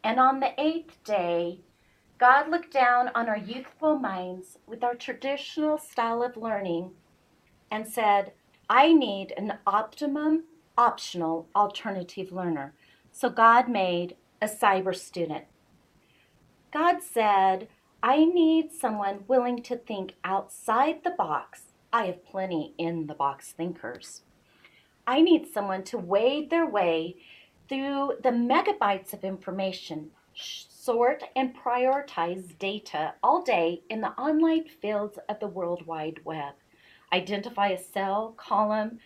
And on the eighth day, God looked down on our youthful minds with our traditional style of learning and said, I need an optimum, optional, alternative learner. So God made a cyber student. God said, I need someone willing to think outside the box. I have plenty in the box thinkers. I need someone to wade their way through the megabytes of information, sort and prioritize data all day in the online fields of the World Wide Web. Identify a cell, column,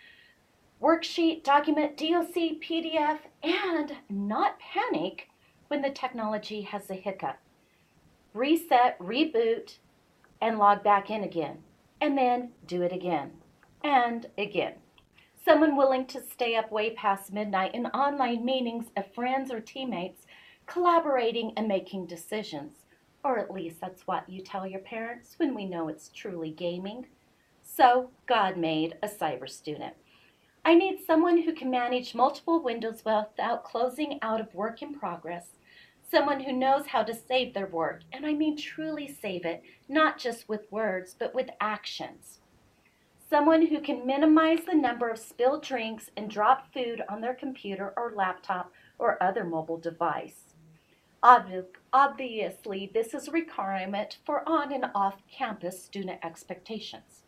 worksheet, document, DOC, PDF, and not panic when the technology has a hiccup. Reset, reboot, and log back in again, and then do it again and again. Someone willing to stay up way past midnight in online meetings of friends or teammates, collaborating and making decisions. Or at least that's what you tell your parents when we know it's truly gaming. So God made a cyber student. I need someone who can manage multiple windows without closing out of work in progress. Someone who knows how to save their work, and I mean truly save it, not just with words, but with actions. Someone who can minimize the number of spilled drinks and dropped food on their computer or laptop or other mobile device. Obviously, this is a requirement for on and off campus student expectations.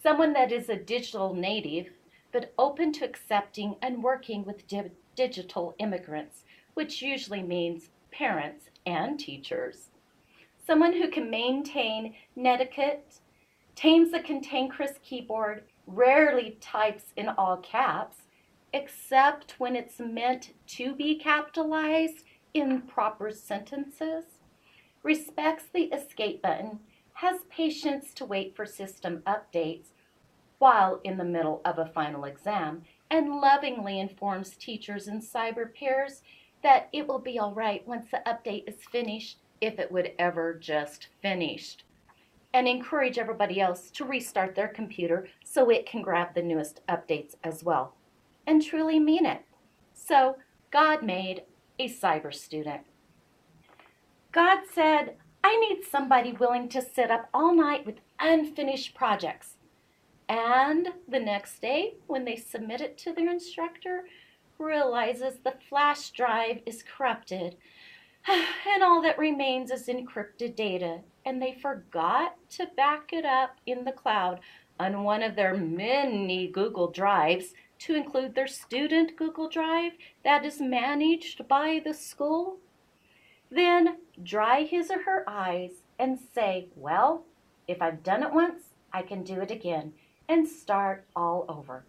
Someone that is a digital native, but open to accepting and working with digital immigrants, which usually means parents and teachers. Someone who can maintain netiquette, tames a cantankerous keyboard, rarely types in all caps, except when it's meant to be capitalized in proper sentences, respects the escape button, has patience to wait for system updates while in the middle of a final exam, and lovingly informs teachers and cyber peers that it will be all right once the update is finished, if it would ever just finished, and encourage everybody else to restart their computer so it can grab the newest updates as well, and truly mean it. So God made a cyber student. God said, I need somebody willing to sit up all night with unfinished projects. And the next day, when they submit it to their instructor, realizes the flash drive is corrupted and all that remains is encrypted data, and they forgot to back it up in the cloud on one of their many Google Drives to include their student Google Drive that is managed by the school. Then dry his or her eyes and say, well, if I've done it once, I can do it again and start all over.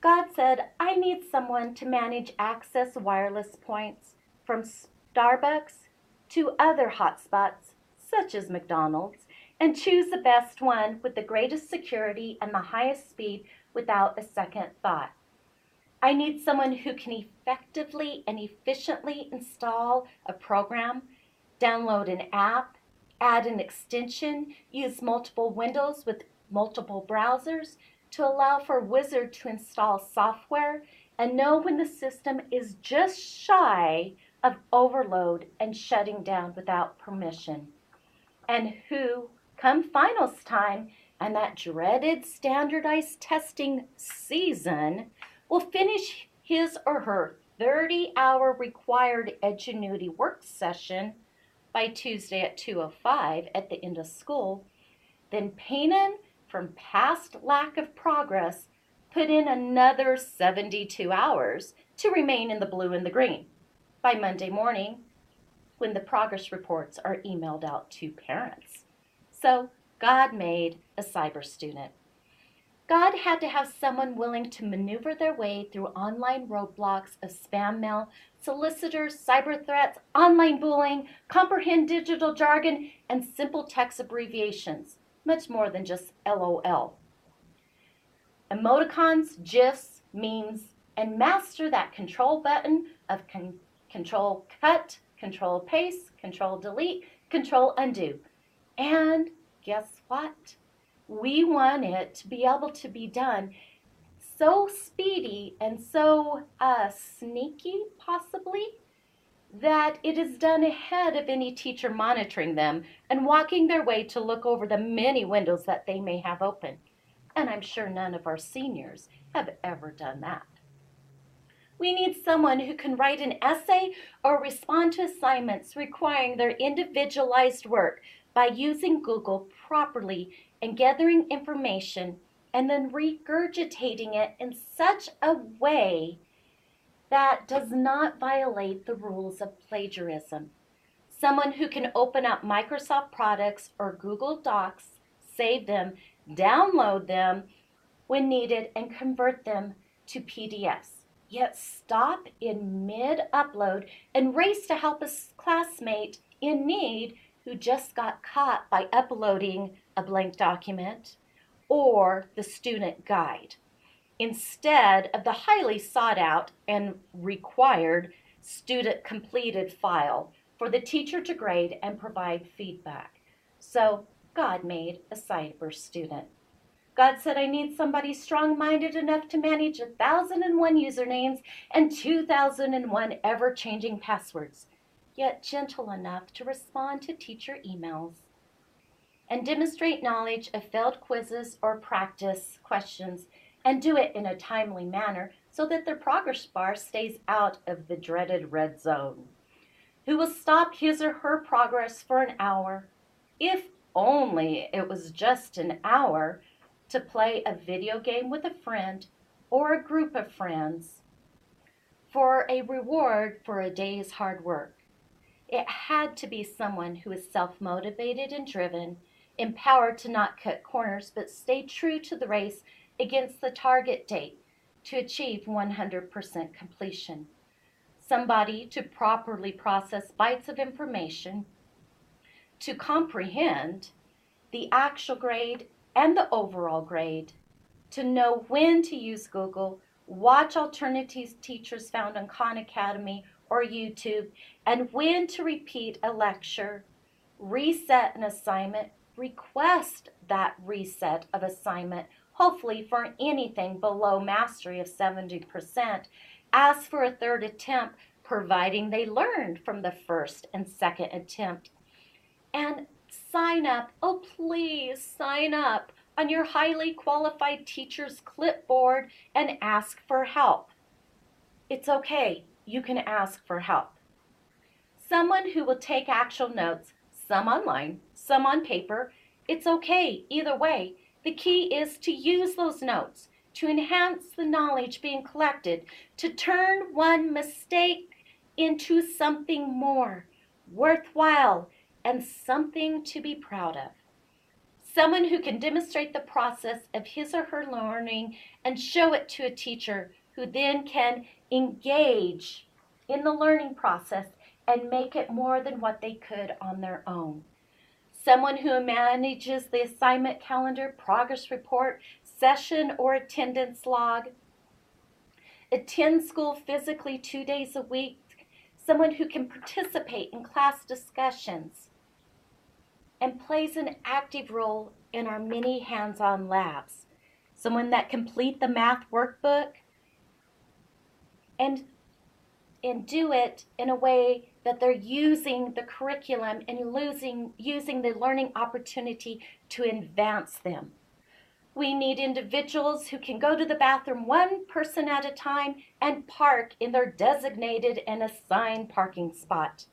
God said, I need someone to manage access wireless points from Starbucks to other hotspots, such as McDonald's, and choose the best one with the greatest security and the highest speed without a second thought. I need someone who can effectively and efficiently install a program, download an app, add an extension, use multiple windows with multiple browsers to allow for Wizard to install software and know when the system is just shy of overload and shutting down without permission. And who, come finals time and that dreaded standardized testing season, will finish his or her 30-hour required Edgenuity work session by Tuesday at 2:05 at the end of school, then painted from past lack of progress, put in another 72 hours to remain in the blue and the green by Monday morning when the progress reports are emailed out to parents. So God made a cyber student. God had to have someone willing to maneuver their way through online roadblocks of spam mail, solicitors, cyber threats, online bullying, comprehend digital jargon, and simple text abbreviations, much more than just LOL. Emoticons, GIFs, memes, and master that control button of control cut, control paste, control delete, control undo. And guess what? We want it to be able to be done so speedy and so sneaky, possibly, that it is done ahead of any teacher monitoring them and walking their way to look over the many windows that they may have open. And I'm sure none of our seniors have ever done that. We need someone who can write an essay or respond to assignments requiring their individualized work by using Google properly and gathering information and then regurgitating it in such a way that does not violate the rules of plagiarism. Someone who can open up Microsoft products or Google Docs, save them, download them when needed, and convert them to PDFs. Yet stop in mid-upload and race to help a classmate in need who just got caught by uploading a blank document or the student guide, instead of the highly sought out and required student completed file for the teacher to grade and provide feedback. So God made a cyber student. God said, I need somebody strong-minded enough to manage 1,001 usernames and 2,001 ever-changing passwords, yet gentle enough to respond to teacher emails and demonstrate knowledge of failed quizzes or practice questions and do it in a timely manner so that their progress bar stays out of the dreaded red zone. Who will stop his or her progress for an hour, if only it was just an hour, to play a video game with a friend or a group of friends for a reward for a day's hard work. It had to be someone who is self-motivated and driven, empowered to not cut corners but stay true to the race against the target date to achieve 100% completion. Somebody to properly process bytes of information, to comprehend the actual grade and the overall grade, to know when to use Google, watch alternative teachers found on Khan Academy or YouTube, and when to repeat a lecture, reset an assignment, request that reset of assignment, hopefully for anything below mastery of 70%, ask for a third attempt, providing they learned from the first and second attempt, and sign up, oh please sign up on your highly qualified teacher's clipboard and ask for help. It's okay, you can ask for help. Someone who will take actual notes, some online, some on paper. It's okay, either way. The key is to use those notes to enhance the knowledge being collected, to turn one mistake into something more worthwhile and something to be proud of. Someone who can demonstrate the process of his or her learning and show it to a teacher who then can engage in the learning process and make it more than what they could on their own. Someone who manages the assignment calendar, progress report, session or attendance log, attends school physically 2 days a week, someone who can participate in class discussions, and plays an active role in our many hands-on labs. Someone that complete the math workbook and do it in a way that they're using the curriculum and using the learning opportunity to advance them. We need individuals who can go to the bathroom one person at a time and park in their designated and assigned parking spot.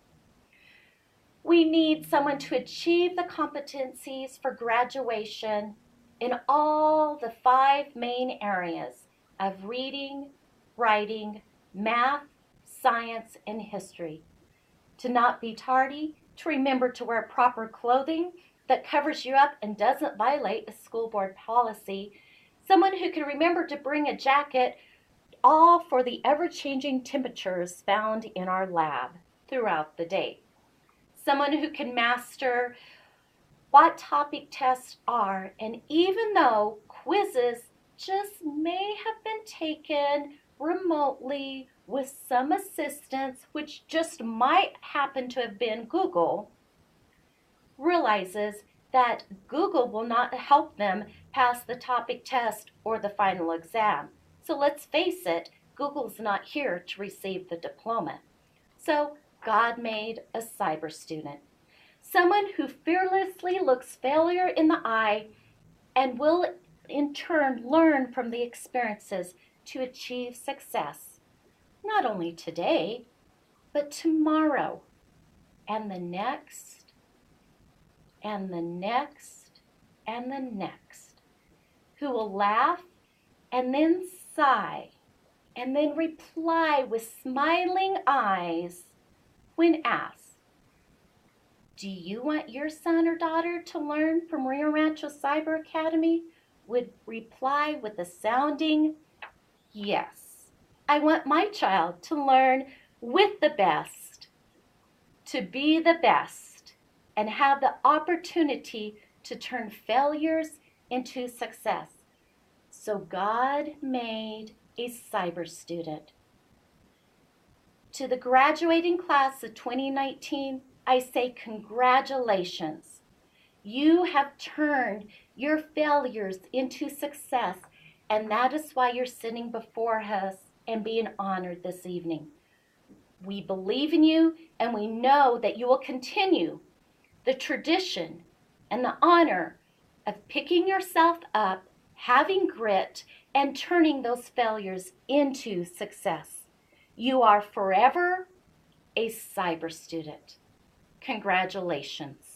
We need someone to achieve the competencies for graduation in all the 5 main areas of reading, writing, math, science, and history. To not be tardy, to remember to wear proper clothing that covers you up and doesn't violate a school board policy. Someone who can remember to bring a jacket, all for the ever-changing temperatures found in our lab throughout the day. Someone who can master what topic tests are, and even though quizzes just may have been taken remotely with some assistance, which just might happen to have been Google, realizes that Google will not help them pass the topic test or the final exam. So let's face it, Google's not here to receive the diploma. So God made a cyber student, someone who fearlessly looks failure in the eye and will in turn learn from the experiences to achieve success, not only today, but tomorrow and the next and the next and the next, who will laugh and then sigh and then reply with smiling eyes when asked, "Do you want your son or daughter to learn from Rio Rancho Cyber Academy?" Would reply with a sounding yes. I want my child to learn with the best, to be the best, and have the opportunity to turn failures into success. So God made a cyber student. To the graduating class of 2019, I say congratulations. You have turned your failures into success, and that is why you're sitting before us and being honored this evening. We believe in you, and we know that you will continue the tradition and the honor of picking yourself up, having grit, and turning those failures into success. You are forever a cyber student. Congratulations.